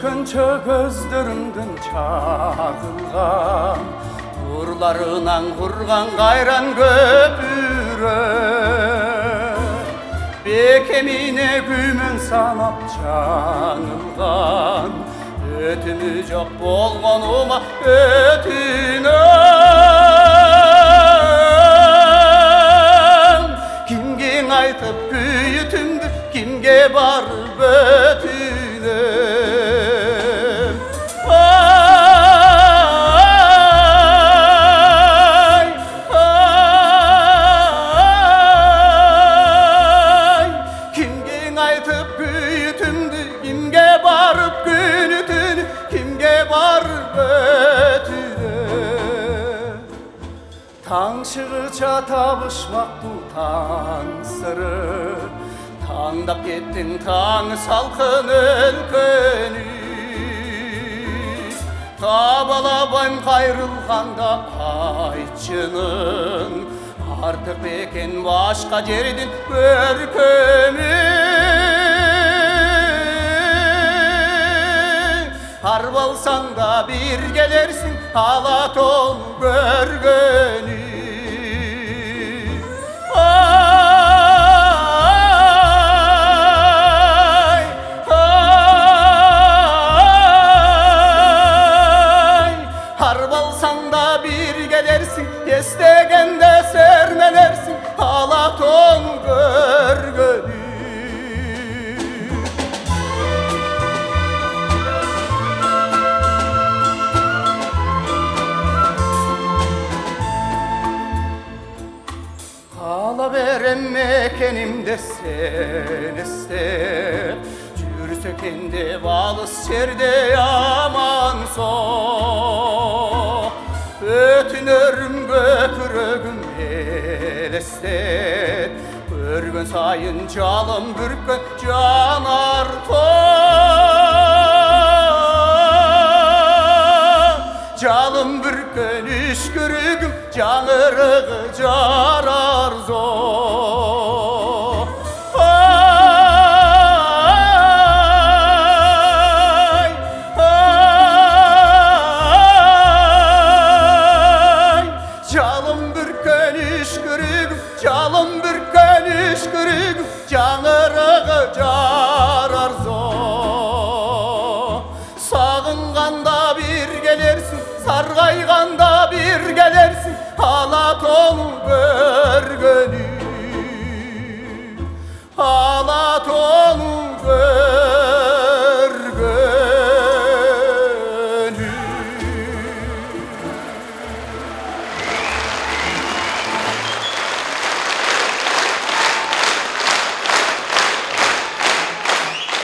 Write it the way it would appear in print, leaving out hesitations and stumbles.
Өткөнчө көздөрүмдүн чагылган, нурларынан курган кайран көпүрө, бекемине күмөн санап жаңылган, өтүнү жок болгонума өтүнөм. Кимге айтып күйүтүмдү, кимге барып өтүнөм. Ай, ай, кимге айтып күйүтүмдү, кимге барып күнүтүнү, кимге барып өтүнөм. Таң чыгыча табышмактуу таң сыры, таңдап кеттің таң салқын өлкөнү. Табалабайм кайрылганда айтчынын, артык бекен башка жердин көркөмү. Арбалсаң да бир келерсиң, Алатоonu көргөнү. Estегенде sermelersin, Alatoonu görgönü. Kala verem mekenimde sen istep, Jürsek ende balыс jerde yaman sok. Ötünörüm gökürögüm elestet, Körgön sayın calım bürkön canar tok. Calım bürkönüşkürügüm, canırığı carar zor. Calım bürkönüşkürük, canırığı carar zor. Sağınganda bir gelersin, sargayganda bir gelersin, Alatoonu görgönü. Alatoonu